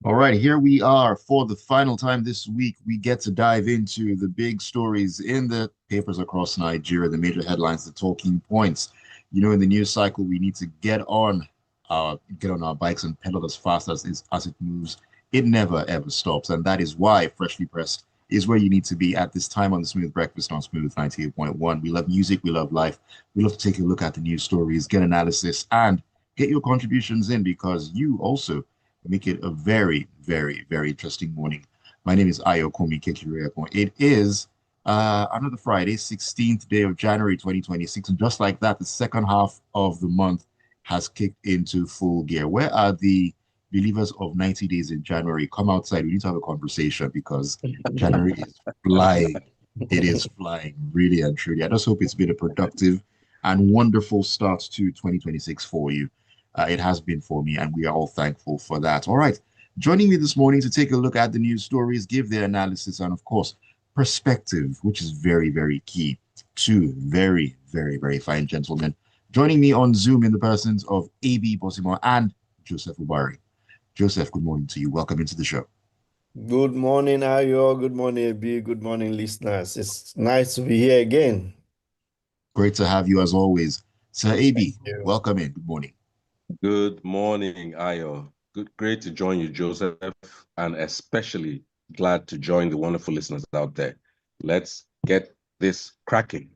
All right, here we are for the final time this week. We get to dive into the big stories in the papers across Nigeria, the major headlines, the talking points. In the news cycle, we need to get on our bikes and pedal as fast as it moves. It never ever stops, and that is why Freshly Pressed is where you need to be at this time on the Smooth Breakfast on Smooth 98.1. We love music, we love life. We love to take a look at the news stories, get analysis, and get your contributions in because you also make it a very, very, very interesting morning. My name is Ayokunmi. It is another Friday, 16th day of January 2026. And just like that, the second half of the month has kicked into full gear. Where are the believers of 90 days in January? Come outside. We need to have a conversation because January is flying. It is flying, really and truly. I just hope it's been a productive and wonderful start to 2026 for you. It has been for me, and we are all thankful for that. All right. Joining me this morning to take a look at the news stories, give their analysis, and of course, perspective, which is very, very key. Two very, very, very fine gentlemen joining me on Zoom in the persons of AB Bozimo and Joseph Obari. Joseph, good morning to you. Welcome into the show. Good morning, Ayo. Good morning, AB. Good morning, listeners. It's nice to be here again. Great to have you as always. Sir Thank AB, you. welcome in. Good morning. Good morning, Ayo. Great to join you, Joseph, and especially glad to join the wonderful listeners out there. Let's get this cracking.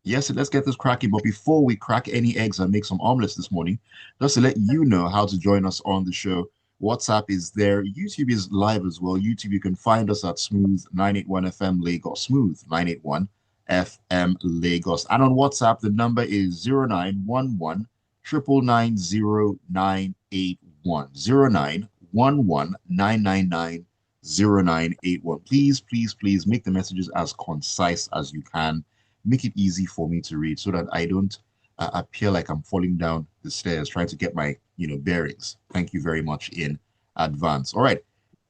Yes, let's get this cracking. But before we crack any eggs and make some omelets this morning, just to let you know how to join us on the show, WhatsApp is there. YouTube is live as well. YouTube, you can find us at Smooth 981 FM Lagos, Smooth 981 FM Lagos. And on WhatsApp, the number is 0911 0911 Please, please, please make the messages as concise as you can. Make it easy for me to read so that I don't appear like I'm falling down the stairs trying to get my bearings. Thank you very much in advance. All right,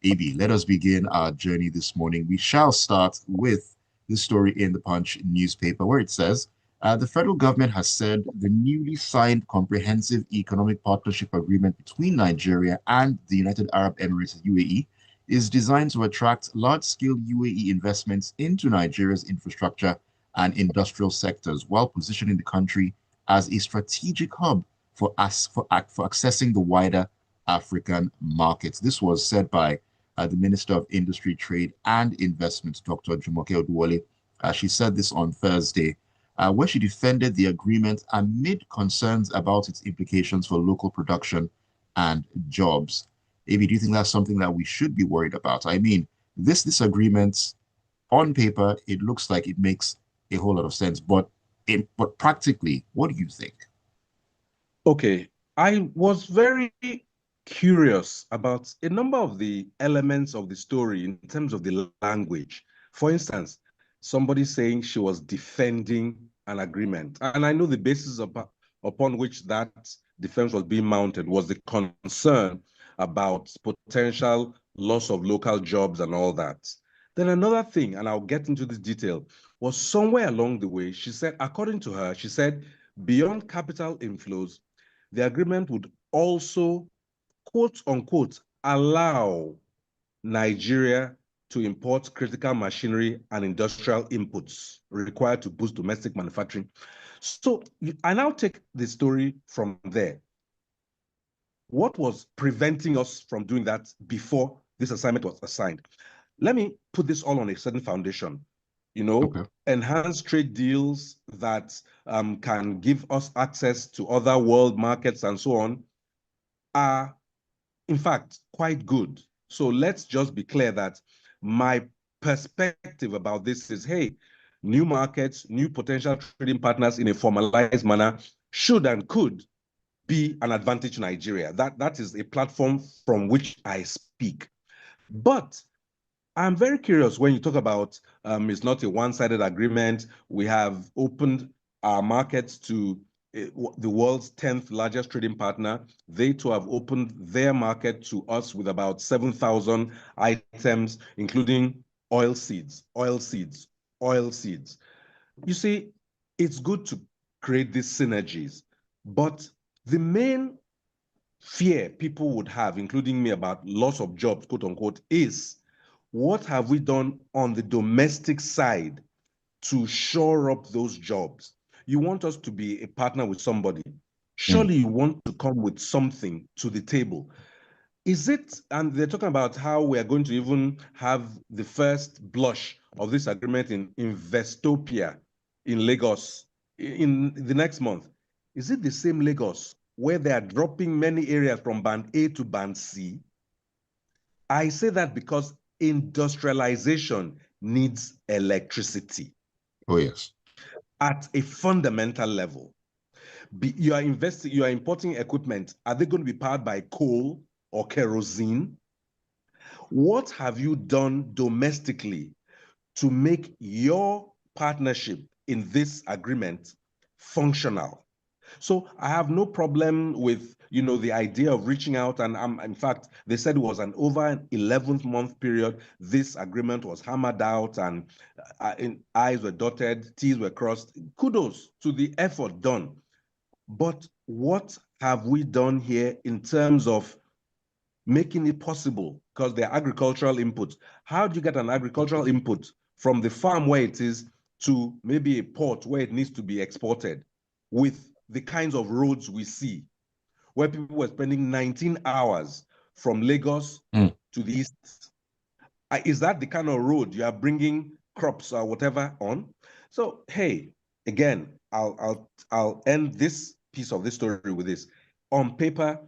AB, let us begin our journey this morning. We shall start with this story in the Punch newspaper where it says the federal government has said the newly signed comprehensive economic partnership agreement between Nigeria and the United Arab Emirates UAE is designed to attract large-scale UAE investments into Nigeria's infrastructure and industrial sectors while positioning the country as a strategic hub for accessing the wider African markets. This was said by the Minister of Industry, Trade and Investment, Dr. Jumoke Oduwole. She said this on Thursday, where she defended the agreement amid concerns about its implications for local production and jobs. Amy, do you think that's something that we should be worried about? I mean, this agreement on paper, it looks like it makes a whole lot of sense. But practically, what do you think? Okay, I was very curious about a number of the elements of the story in terms of the language. For instance, somebody saying she was defending an agreement. And I know the basis upon which that defense was being mounted was the concern about potential loss of local jobs and all that. Then another thing, and I'll get into this detail, was somewhere along the way, she said, according to her, she said, beyond capital inflows, the agreement would also, quote unquote, allow Nigeria to import critical machinery and industrial inputs required to boost domestic manufacturing. So I now take the story from there. What was preventing us from doing that before this assignment was assigned? Let me put this all on a certain foundation. Okay. Enhanced trade deals that can give us access to other world markets and so on are, in fact, quite good. So let's just be clear that my perspective about this is, hey, new markets, new potential trading partners in a formalized manner should and could be an advantage to Nigeria. That is a platform from which I speak. But I'm very curious when you talk about it's not a one-sided agreement. We have opened our markets to the world's 10th largest trading partner. They too have opened their market to us with about 7,000 items, including oil seeds, oil seeds, oil seeds. You see, it's good to create these synergies, but the main fear people would have, including me, about loss of jobs, quote unquote, is what have we done on the domestic side to shore up those jobs? You want us to be a partner with somebody. Mm. Surely you want to come with something to the table. Is it, and they're talking about how we are going to even have the first blush of this agreement in Investopia in Lagos in the next month. Is it the same Lagos where they are dropping many areas from band A to band C? I say that because industrialization needs electricity Oh, yes. at a fundamental level. You are investing, you are importing equipment. Are they going to be powered by coal or kerosene? What have you done domestically to make your partnership in this agreement functional? So I have no problem with, the idea of reaching out. And in fact, they said it was an over an 11-month period. This agreement was hammered out and I's were dotted, T's were crossed. Kudos to the effort done. But what have we done here in terms of making it possible? Because they're agricultural inputs. How do you get an agricultural input from the farm where it is to maybe a port where it needs to be exported with the kinds of roads we see, where people were spending 19 hours from Lagos to the east? Is that the kind of road you are bringing crops or whatever on? So, hey, again, I'll end this piece of this story with this. On paper,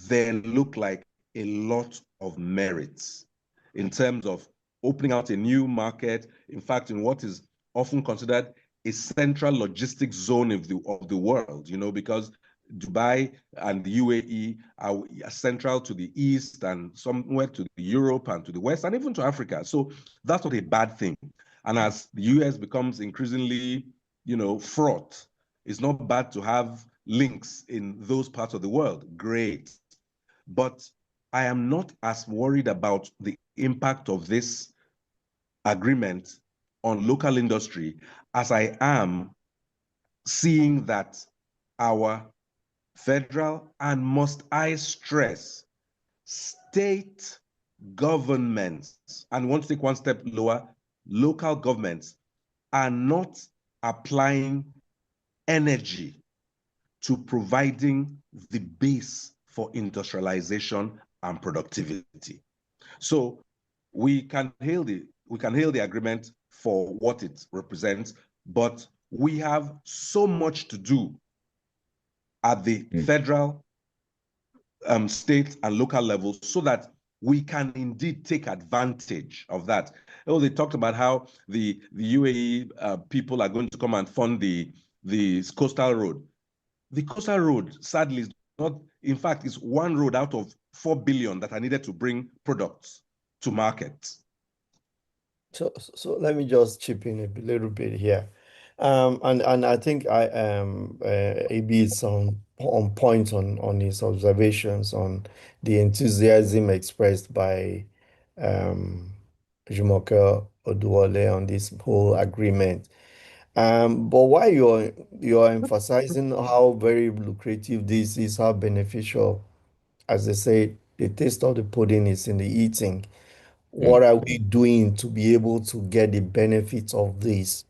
there look like a lot of merits in terms of opening out a new market. In fact, in what is often considered a central logistics zone of the world, because Dubai and the UAE are central to the East and somewhere to Europe and to the West and even to Africa. So that's not a bad thing. And as the US becomes increasingly, fraught, it's not bad to have links in those parts of the world. Great. But I am not as worried about the impact of this agreement on local industry as I am seeing that our federal, and must I stress, state governments, and want to take one step lower, local governments are not applying energy to providing the base for industrialization and productivity. So we can hail the agreement for what it represents, but we have so much to do at the federal, state, and local levels so that we can indeed take advantage of that. Oh, they talked about how the UAE people are going to come and fund the coastal road. The coastal road, sadly, is not, in fact, is one road out of 4 billion that are needed to bring products to market. So let me just chip in a little bit here. And I think AB is on point on his observations on the enthusiasm expressed by um, Jumoke Oduwole on this whole agreement. But while you're emphasizing how very lucrative this is, how beneficial, as they say, the taste of the pudding is in the eating. What are we doing to be able to get the benefits of this?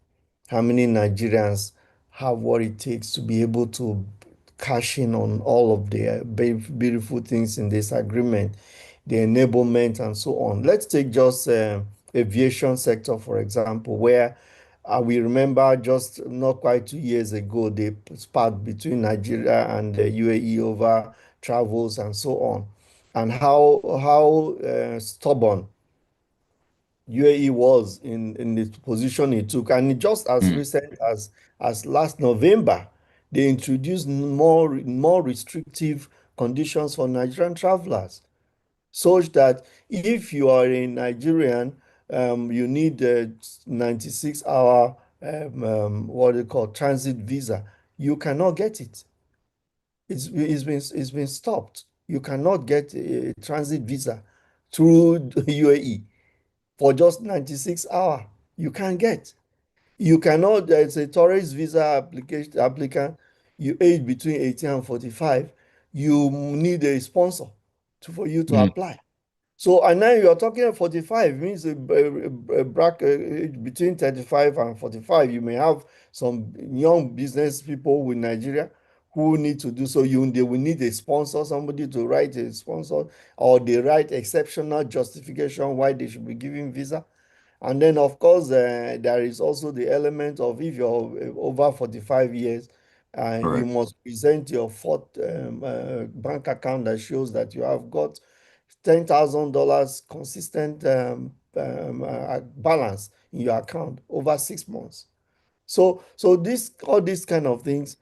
How many Nigerians have what it takes to be able to cash in on all of the beautiful things in this agreement, the enablement and so on? Let's take just aviation sector, for example, where we remember just not quite 2 years ago, the spat between Nigeria and the UAE over travels and so on, and how stubborn UAE was in the position it took. And just as recent as last November, they introduced more restrictive conditions for Nigerian travelers, such that if you are a Nigerian, you need a 96-hour what they call transit visa. You cannot get it. It's been stopped. You cannot get a transit visa through UAE for just 96 hours. You can't get. You cannot, there's a tourist visa applicant, you age between 18 and 45. you need a sponsor for you to Mm, apply. So, and now you're talking at 45, means a bracket between 35 and 45. You may have some young business people with Nigeria who need to do so. They will need a sponsor, somebody to write a sponsor, or they write exceptional justification why they should be given visa. And then, of course, there is also the element of if you're over 45 years, you correct. must present your fourth bank account that shows that you have got $10,000 consistent balance in your account over 6 months. So this all these kind of things,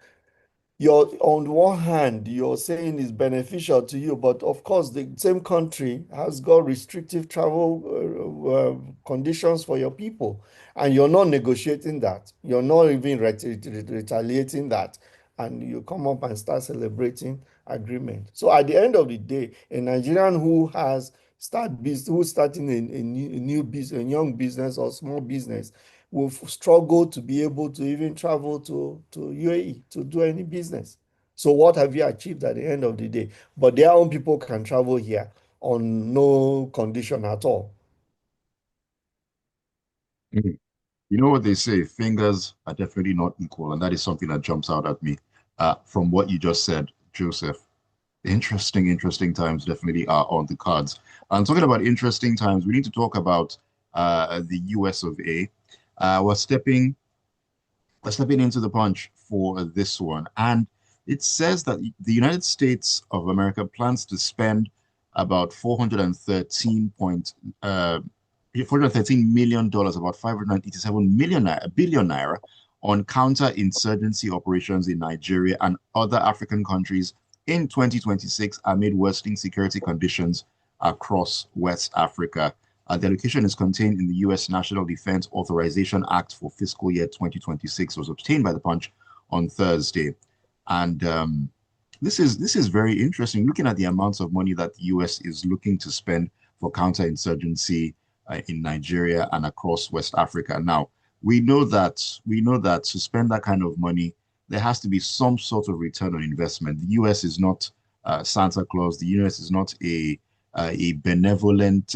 you're on one hand, you're saying it's beneficial to you, but of course, the same country has got restrictive travel conditions for your people, and you're not negotiating that. You're not even retaliating that, and you come up and start celebrating agreement. So at the end of the day, a Nigerian who's starting a new business, a young business or small business, will struggle to be able to even travel to UAE to do any business. So what have you achieved at the end of the day? But their own people can travel here on no condition at all. Mm. You know what they say, fingers are definitely not equal, and that is something that jumps out at me from what you just said, Joseph. Interesting times definitely are on the cards. And talking about interesting times, we need to talk about the US of A. We're stepping into the punch for this one. And it says that the United States of America plans to spend about 413 million dollars, about 587 billion naira on counterinsurgency operations in Nigeria and other African countries in 2026 amid worsening security conditions across West Africa. The allocation is contained in the U.S. National Defense Authorization Act for fiscal year 2026. It was obtained by the Punch on Thursday, and this is very interesting. Looking at the amounts of money that the U.S. is looking to spend for counterinsurgency in Nigeria and across West Africa. Now we know that to spend that kind of money, there has to be some sort of return on investment. The U.S. is not Santa Claus. The U.S. is not a benevolent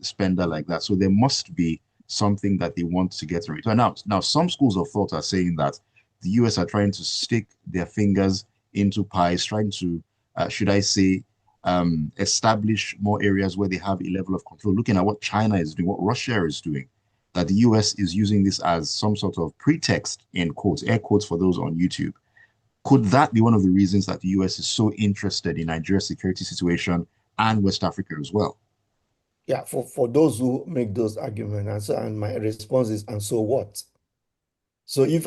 spender like that. So there must be something that they want to get in return. Now, some schools of thought are saying that the US are trying to stick their fingers into pies, trying to, should I say, establish more areas where they have a level of control, looking at what China is doing, what Russia is doing, that the US is using this as some sort of pretext, in quotes, air quotes for those on YouTube. Could that be one of the reasons that the US is so interested in Nigeria's security situation and West Africa as well? Yeah, for those who make those arguments, and my response is, and so what? So if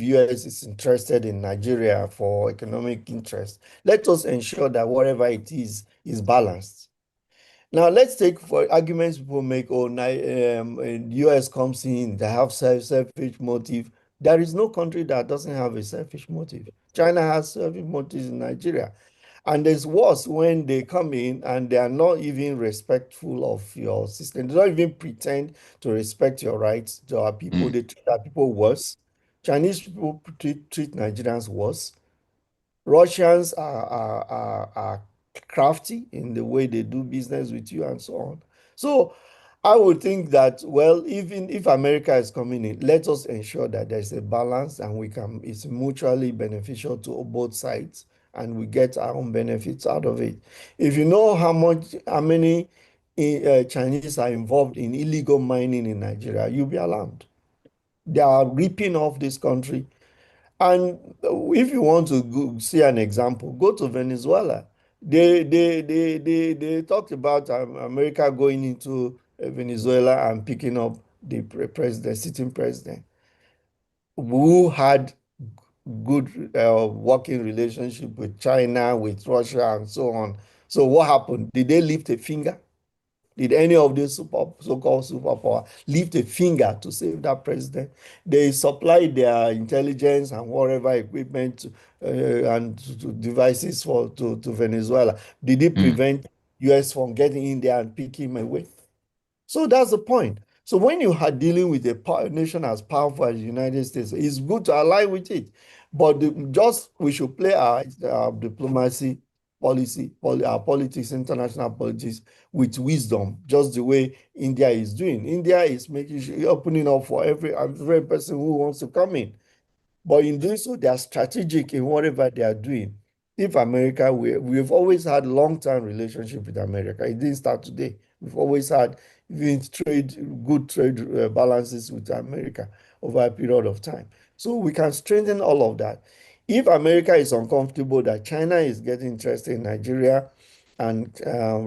US is interested in Nigeria for economic interest, let us ensure that whatever it is balanced. Now, let's take for arguments people make, oh, US comes in, they have selfish motive. There is no country that doesn't have a selfish motive. China has selfish motives in Nigeria. And it's worse when they come in and they are not even respectful of your system. They don't even pretend to respect your rights to our people. Mm, They treat our people worse. Chinese people treat Nigerians worse. Russians are crafty in the way they do business with you and so on. So I would think that, well, even if America is coming in, let us ensure that there's a balance and it's mutually beneficial to both sides and we get our own benefits out of it. If you know how many Chinese are involved in illegal mining in Nigeria, you'll be alarmed. They are ripping off this country, and if you want to see an example, go to Venezuela. They talked about America going into Venezuela and picking up the sitting president, who had good working relationship with China, with Russia, and so on. So what happened? Did they lift a finger? Did any of these so-called superpower lift a finger to save that president? They supplied their intelligence and whatever equipment and devices to Venezuela. Did it mm, prevent US from getting in there and picking him away? So that's the point. So when you are dealing with a nation as powerful as the United States, it's good to ally with it. But just we should play our diplomacy our politics, international politics with wisdom, just the way India is doing. India is making sure, opening up for every person who wants to come in. But in doing so, they are strategic in whatever they are doing. If America, we've always had long-term relationship with America. It didn't start today. We've always had even good trade balances with America over a period of time. So we can strengthen all of that. If America is uncomfortable that China is getting interested in Nigeria and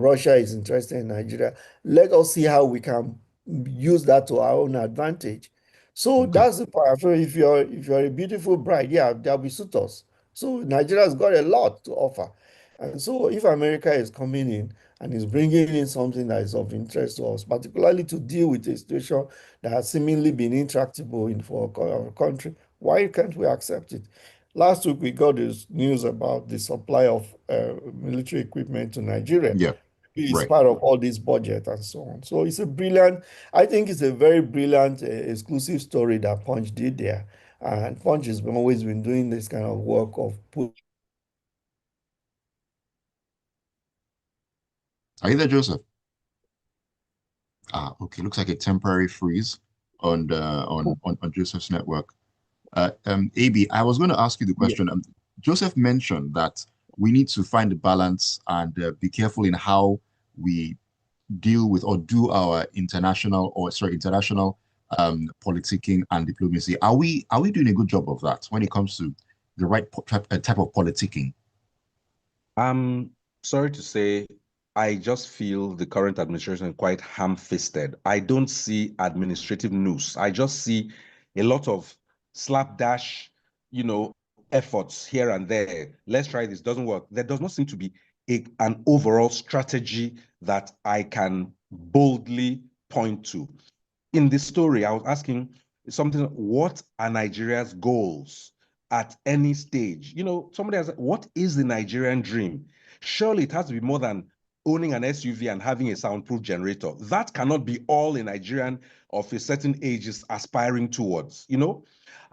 Russia is interested in Nigeria, let us see how we can use that to our own advantage. So Okay. that's the part. So if you're a beautiful bride, yeah, there'll be suitors. So Nigeria's got a lot to offer. And so if America is coming in and is bringing in something that is of interest to us, particularly to deal with a situation that has seemingly been intractable for our country, why can't we accept it? Last week, we got this news about the supply of military equipment to Nigeria. Yeah. It's Right. part of all this budget and so on. So I think it's a very brilliant exclusive story that Punch did there. And Punch has always been doing this kind of work of Are you there, Joseph? Okay. Looks like a temporary freeze on the on Joseph's network. AB, I was going to ask you the yeah. question. Joseph mentioned that we need to find a balance and be careful in how we deal with or do our international politicking and diplomacy. Are we doing a good job of that when it comes to the right type of politicking? I'm sorry to say, I just feel the current administration quite ham-fisted. I don't see administrative noose. I just see a lot of slapdash, you know, efforts here and there. Let's try this, doesn't work. There does not seem to be an overall strategy that I can boldly point to. In this story, I was asking something, what are Nigeria's goals at any stage? You know, somebody has, what is the Nigerian dream? Surely it has to be more than owning an SUV and having a soundproof generator. That cannot be all a Nigerian of a certain age is aspiring towards, you know?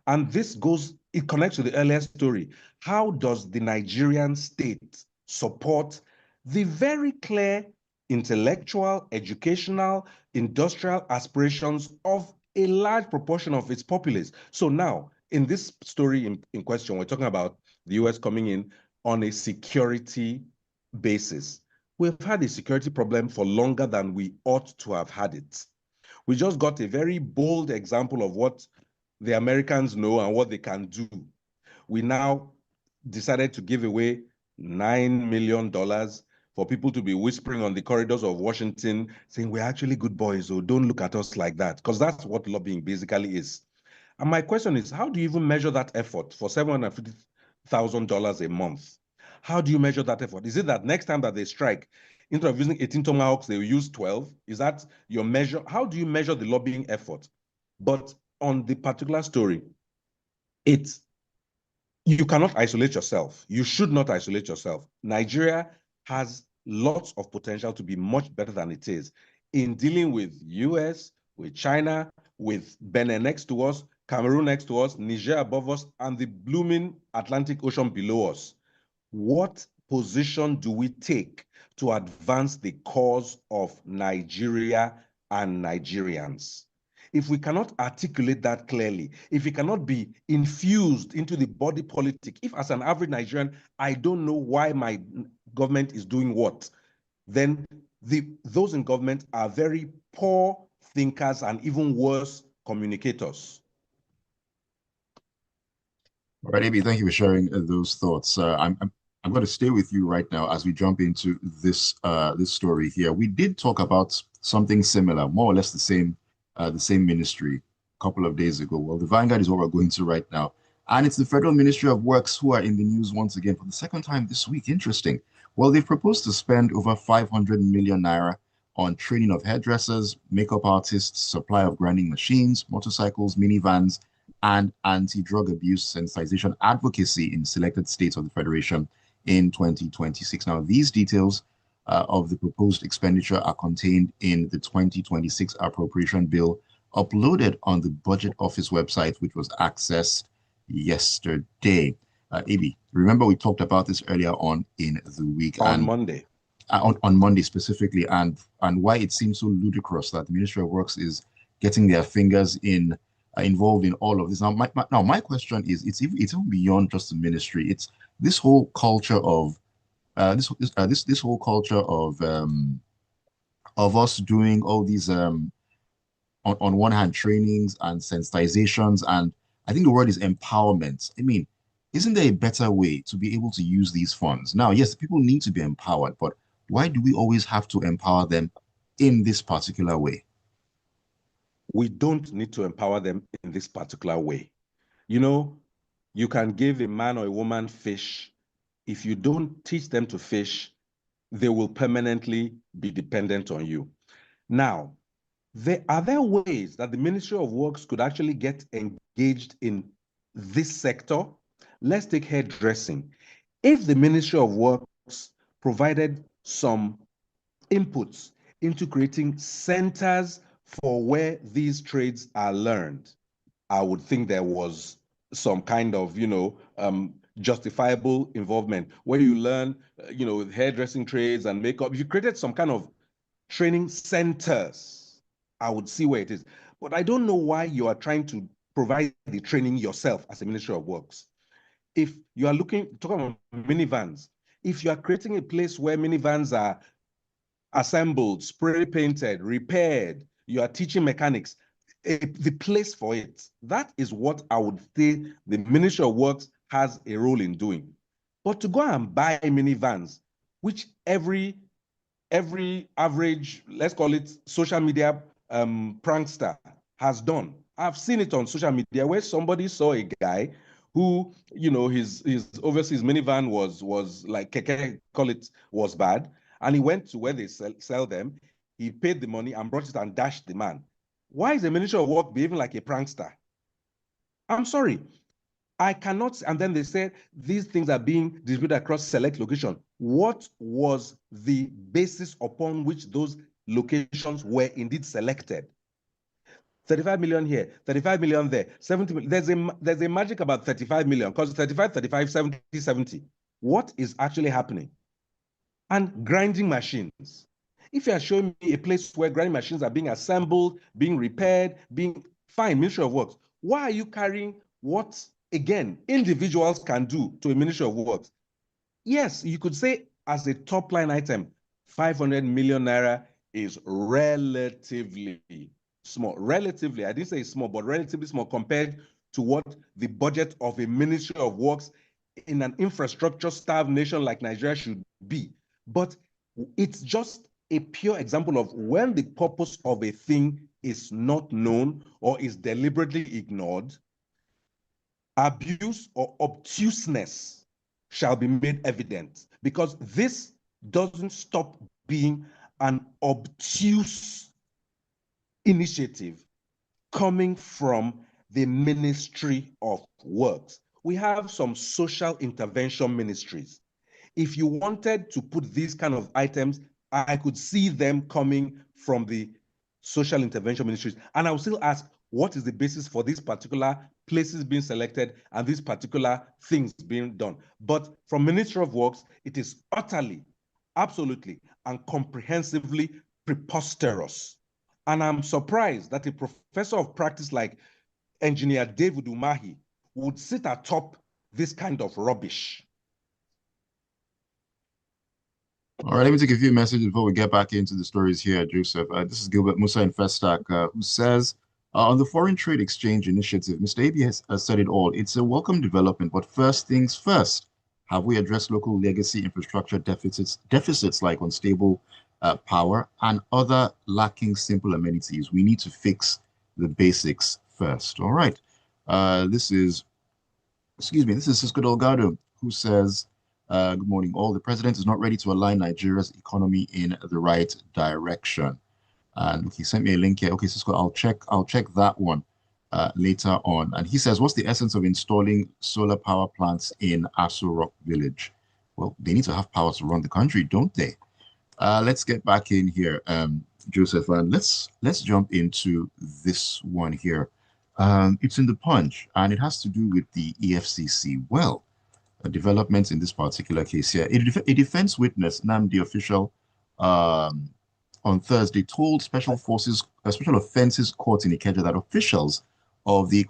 And it connects to the earlier story. How does the Nigerian state support the very clear intellectual, educational, industrial aspirations of a large proportion of its populace? So now, in this story in question, we're talking about the US coming in on a security basis. We've had a security problem for longer than we ought to have had it. We just got a very bold example of what the Americans know and what they can do. We now decided to give away $9 million for people to be whispering on the corridors of Washington, saying, we're actually good boys, so don't look at us like that, because that's what lobbying basically is. And my question is, how do you even measure that effort for $750,000 a month? How do you measure that effort? Is it that next time that they strike, instead of using 18 tomahawks, they will use 12? Is that your measure? How do you measure the lobbying effort? But on the particular story, you cannot isolate yourself. You should not isolate yourself. Nigeria has lots of potential to be much better than it is in dealing with US, with China, with Benin next to us, Cameroon next to us, Niger above us, and the blooming Atlantic Ocean below us. What position do we take to advance the cause of Nigeria and Nigerians? If we cannot articulate that clearly, if it cannot be infused into the body politic, if as an average Nigerian, I don't know why my government is doing what, then those in government are very poor thinkers and even worse communicators. All right, Amy, thank you for sharing those thoughts. I'm going to stay with you right now as we jump into this story here. We did talk about something similar, more or less the same ministry a couple of days ago. Well, the Vanguard is what we're going to right now, and it's the Federal Ministry of Works who are in the news once again for the second time this week. Interesting. Well, they've proposed to spend over 500 million naira on training of hairdressers, makeup artists, supply of grinding machines, motorcycles, minivans, and anti-drug abuse sensitization advocacy in selected states of the Federation in 2026. Now, these details of the proposed expenditure are contained in the 2026 appropriation bill uploaded on the Budget Office website, which was accessed yesterday. AB, remember we talked about this earlier on in the week On and Monday. On Monday specifically, and why it seems so ludicrous that the Ministry of Works is getting their fingers in involved in all of this. Now, my question is, it's even beyond just the ministry. It's this whole culture of this whole culture of us doing all these on one hand trainings and sensitizations, and I think the word is empowerment. I mean, isn't there a better way to be able to use these funds? Now, yes, people need to be empowered, but why do we always have to empower them in this particular way? We don't need to empower them in this particular way. You know, you can give a man or a woman fish. If you don't teach them to fish, they will permanently be dependent on you. Now, are there ways that the Ministry of Works could actually get engaged in this sector? Let's take hairdressing. If the Ministry of Works provided some inputs into creating centers for where these trades are learned, I would think there was some kind of, justifiable involvement where you learn, hairdressing trades and makeup. If you created some kind of training centers, I would see where it is. But I don't know why you are trying to provide the training yourself as a Ministry of Works. If you are talking about minivans, if you are creating a place where minivans are assembled, spray painted, repaired, you are teaching mechanics, the place for it, that is what I would say the Ministry of Works has a role in doing. But to go and buy minivans, which every average, let's call it social media prankster has done. I've seen it on social media where somebody saw a guy who, his overseas minivan was like keke, call it, was bad. And he went to where they sell them. He paid the money and brought it and dashed the man. Why is the Ministry of Work behaving like a prankster? I'm sorry. I cannot, and then they said these things are being distributed across select location. What was the basis upon which those locations were indeed selected? 35 million here, 35 million there, 70 million. There's a magic about 35 million because 35, 35, 70, 70. What is actually happening? And grinding machines. If you are showing me a place where grinding machines are being assembled, being repaired, being fine, Ministry of Works, why are you carrying what, again, individuals can do to a Ministry of Works? Yes, you could say as a top line item, 500 million naira is relatively small. Relatively, I didn't say small, but relatively small compared to what the budget of a Ministry of Works in an infrastructure-starved nation like Nigeria should be. But it's just a pure example of when the purpose of a thing is not known or is deliberately ignored, abuse or obtuseness shall be made evident, because this doesn't stop being an obtuse initiative coming from the Ministry of Works. We have some social intervention ministries. If you wanted to put these kind of items, I could see them coming from the social intervention ministries. And I will still ask, what is the basis for these particular places being selected and these particular things being done? But from Ministry of Works, it is utterly, absolutely, and comprehensively preposterous. And I'm surprised that a professor of practice like Engineer David Umahi would sit atop this kind of rubbish. All right, let me take a few messages before we get back into the stories here, Joseph. This is Gilbert Musa in Festac, who says, on the Foreign Trade Exchange Initiative, Mr. AB has said it all. It's a welcome development, but first things first. Have we addressed local legacy infrastructure deficits like unstable power and other lacking simple amenities? We need to fix the basics first. All right. This is Cisco Delgado, who says, good morning, all. The president is not ready to align Nigeria's economy in the right direction. And he sent me a link here. Okay, Cisco, I'll check that one later on. And he says, what's the essence of installing solar power plants in Aso Rock Village? Well, they need to have power to run the country, don't they? Let's get back in here, Joseph, and let's jump into this one here. It's in the Punch, and it has to do with the EFCC. Well, developments in this particular case here. A defense witness, named the official, um, on Thursday, told Special Forces, Special Offences Court in Ikeja that officials of the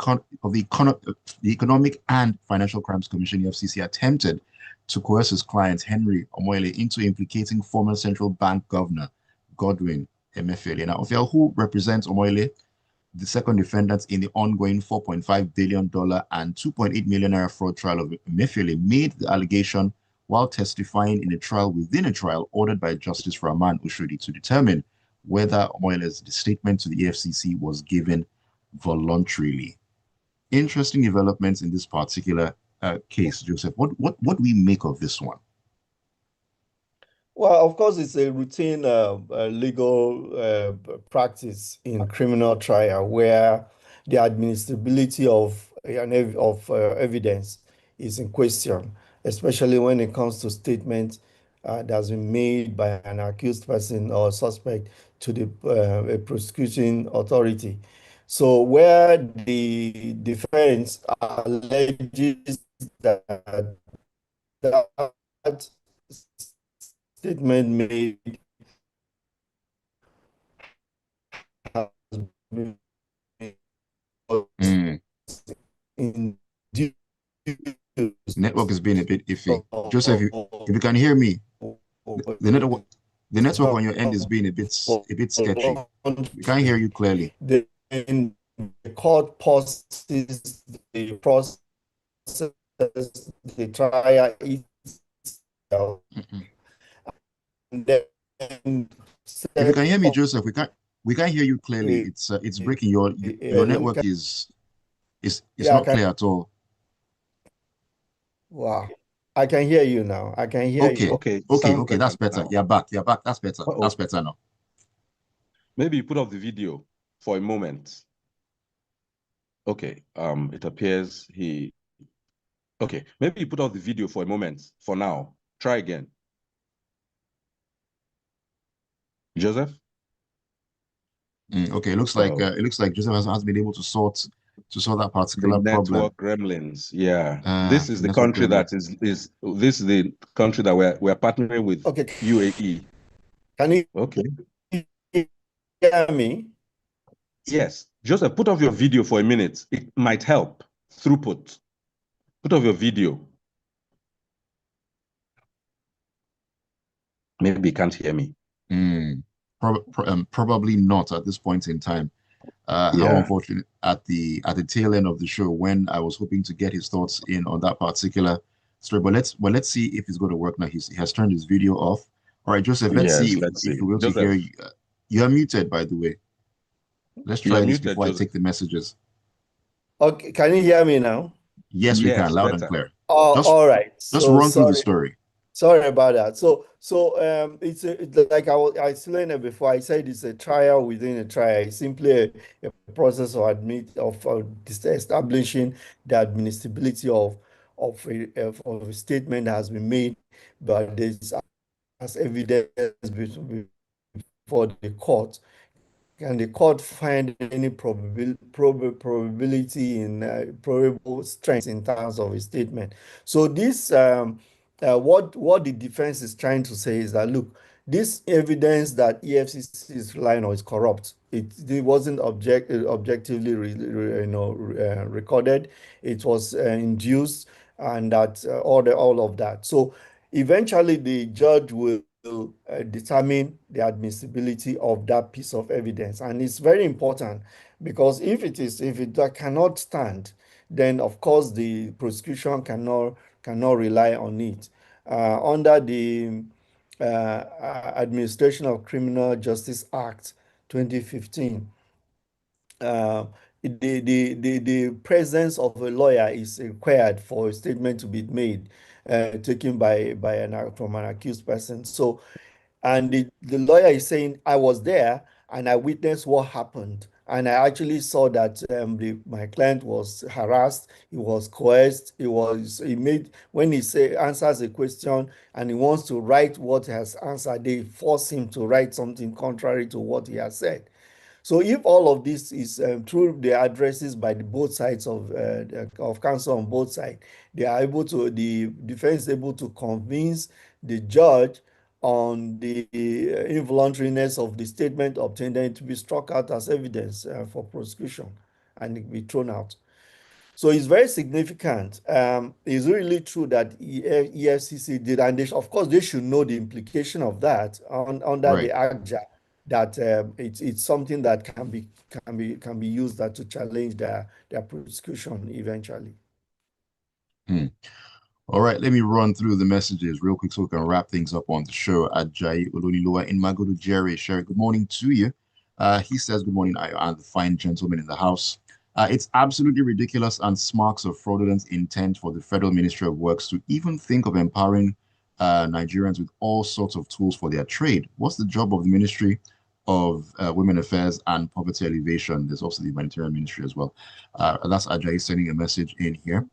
Economic and Financial Crimes Commission (EFCC) attempted to coerce his client Henry Omoyele into implicating former central bank governor Godwin Emefiele. Now, Ofiel, who represents Omoyele, the second defendant in the ongoing $4.5 billion and 2.8 million naira fraud trial of Emefiele, made the allegation while testifying in a trial within a trial ordered by Justice Rahman Ushodi to determine whether Omoyele's statement to the EFCC was given voluntarily. Interesting developments in this particular case, Joseph. What do we make of this one? Well, of course, it's a routine legal practice in criminal trial where the administrability of evidence is in question, especially when it comes to statements that has been made by an accused person or suspect to the a prosecuting authority. So, where the defense alleges that that statement made has been Mm. induced. Network is being a bit iffy. Joseph, if you can hear me, the network the It's network not on your end is being a bit sketchy. We can't hear you clearly. then the court pauses the process, the trial itself, Mm-mm. and then If you set can hear me, up Joseph, we can't hear you clearly. a, It's breaking. Your network is yeah, I not can, clear at all. wow, I can hear you now. I can hear Okay, you. Okay, okay, sounds okay. better That's better. now. You're back. You're back. That's better. That's Uh-oh. better now. Maybe you put off the video for a moment. Okay, it appears he... Okay, maybe you put off the video for a moment for now. Try again. Joseph? Okay, Uh-oh. it looks like Joseph has been able to sort that The particular problem. network gremlins. Yeah. This is The the network country gremlin. that this is the country that we're partnering with Okay, UAE. can you Okay. hear me? Yes. Joseph, put off your video for a minute. It might help. Throughput. Put off your video. Maybe you can't hear me. Probably not at this point in time. How Yeah. unfortunate at the tail end of the show when I was hoping to get his thoughts in on that particular story. But let's see if it's going to work now. He has turned his video off. All right, Joseph. Let's see Yes, let's if see. we're able to hear Joseph, you. You are muted, by the way. Let's you're try this muted, before I Joseph. take the messages. Okay, can you hear me now? Yes, we can, Yes, loud and better. clear. Oh, Just all right. just So run through the sorry. story. Sorry about that. It's like I explained it before. I said it's a trial within a trial. It's simply a process of establishing the administrability of a statement that has been made, but this as evidence before the court. Can the court find any probability in probable strength in terms of a statement? So this what the defense is trying to say is that look, this evidence that EFCC is relying on is corrupt. It wasn't objectively recorded. It was induced, and that all of that. So eventually the judge will determine the admissibility of that piece of evidence. And it's very important because if it cannot stand, then of course the prosecution cannot rely on it. Under the Administration of Criminal Justice Act 2015, uh, the presence of a lawyer is required for a statement to be made, taken from an accused person. So, and the lawyer is saying, I was there and I witnessed what happened. And I actually saw that my client was harassed, he was coerced, he made, when answers a question and he wants to write what he has answered, they force him to write something contrary to what he has said. So if all of this is through the addresses by both sides of counsel on both sides, they are able to, the defense is able to convince the judge on the involuntariness of the statement obtained, then to be struck out as evidence for prosecution and it be thrown out. So it's very significant. It's really true that EFCC did, and they, of course, they should know the implication of that under the Right. ACJA, that it's something that can be used that to challenge their prosecution eventually. All right, let me run through the messages real quick so we can wrap things up on the show. Ajayi Olonilowa in Magodo Jerry. Sherry, good morning to you. He says, good morning, Ayo, and the fine gentleman in the house. It's absolutely ridiculous and smarks of fraudulent intent for the Federal Ministry of Works to even think of empowering Nigerians with all sorts of tools for their trade. What's the job of the Ministry of Women Affairs and Poverty Alleviation? There's also the Humanitarian Ministry as well. That's Ajayi sending a message in here.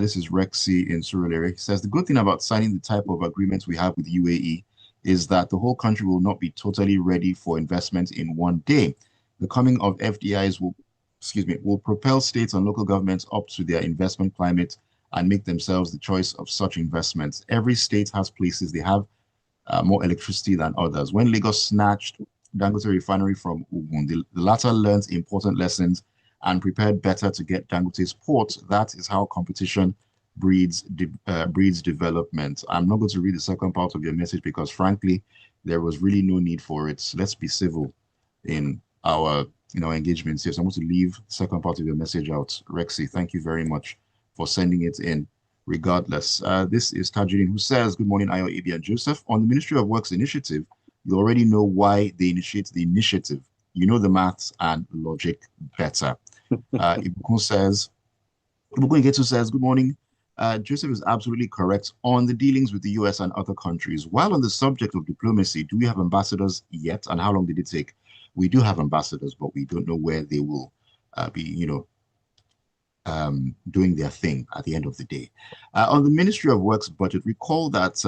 This is Rexy in Surulere. He says, the good thing about signing the type of agreements we have with UAE is that the whole country will not be totally ready for investment in one day. The coming of FDIs will propel states and local governments up to their investment climate and make themselves the choice of such investments. Every state has places they have more electricity than others. When Lagos snatched Dangote refinery from Ogun, the latter learned important lessons and prepared better to get Dangote's port. That is how competition breeds development. I'm not going to read the second part of your message because, frankly, there was really no need for it. So let's be civil in our engagements here. So I'm going to leave the second part of your message out. Rexy, thank you very much for sending it in. Regardless, this is Tajuddin who says, good morning, Ayo, Ibi, and Joseph. On the Ministry of Works initiative, you already know why they initiate the initiative. You know the maths and logic better. Ibukun says, good morning. Joseph is absolutely correct on the dealings with the US and other countries. While on the subject of diplomacy, do we have ambassadors yet? And how long did it take? We do have ambassadors, but we don't know where they will be, doing their thing at the end of the day. On the Ministry of Works budget, recall that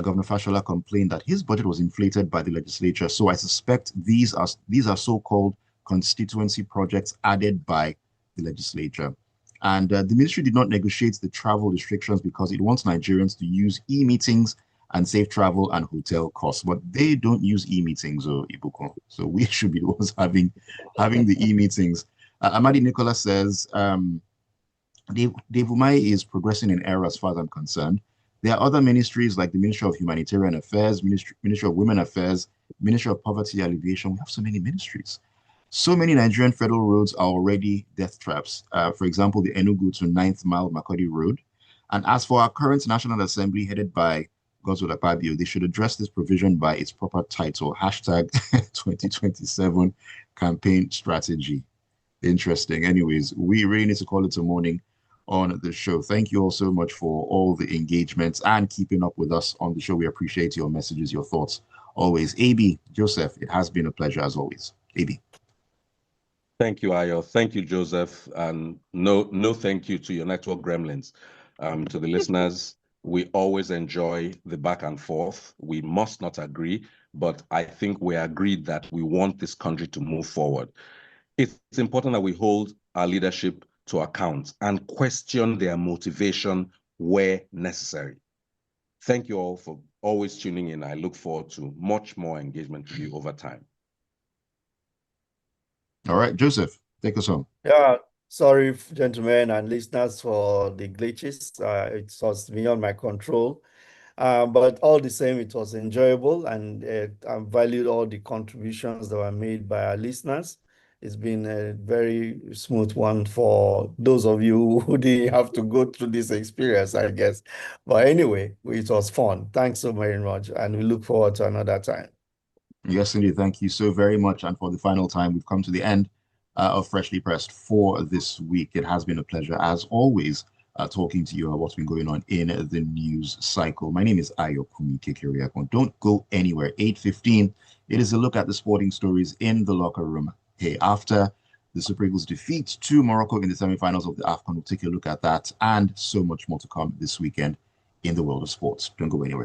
Governor Fashola complained that his budget was inflated by the legislature. So I suspect these are so-called constituency projects added by the legislature. And the ministry did not negotiate the travel restrictions because it wants Nigerians to use e-meetings and save travel and hotel costs. But they don't use e-meetings or Ibuko. So we should be the ones having the e-meetings. Amadi Nicola says, Dave Umai is progressing in error as far as I'm concerned. There are other ministries like the Ministry of Humanitarian Affairs, Ministry of Women Affairs, Ministry of Poverty Alleviation. We have so many ministries. So many Nigerian federal roads are already death traps. For example, the Enugu to 9th Mile Makodi Road. And as for our current National Assembly headed by Godswill Akpabio, they should address this provision by its proper title, hashtag 2027 campaign strategy. Interesting. Anyways, we really need to call it a morning on the show. Thank you all so much for all the engagements and keeping up with us on the show. We appreciate your messages, your thoughts always. AB, Joseph, it has been a pleasure as always. AB. Thank you, Ayo. Thank you, Joseph. And no thank you to your network gremlins. To the listeners, we always enjoy the back and forth. We must not agree, but I think we agreed that we want this country to move forward. It's important that we hold our leadership to account and question their motivation where necessary. Thank you all for always tuning in. I look forward to much more engagement with you over time. All right, Joseph, take us home. Yeah, sorry, gentlemen and listeners, for the glitches. It was beyond my control. But all the same, it was enjoyable, and I valued all the contributions that were made by our listeners. It's been a very smooth one for those of you who didn't have to go through this experience, I guess. But anyway, it was fun. Thanks so very much, and we look forward to another time. Yes, indeed. Thank you so very much. And for the final time, we've come to the end of Freshly Pressed for this week. It has been a pleasure, as always, talking to you about what's been going on in the news cycle. My name is Ayokunmi Kekiriakon. Don't go anywhere. 8:15. It is a look at the sporting stories in the locker room. Hey, after the Super Eagles defeat to Morocco in the semifinals of the AFCON, we'll take a look at that and so much more to come this weekend in the world of sports. Don't go anywhere.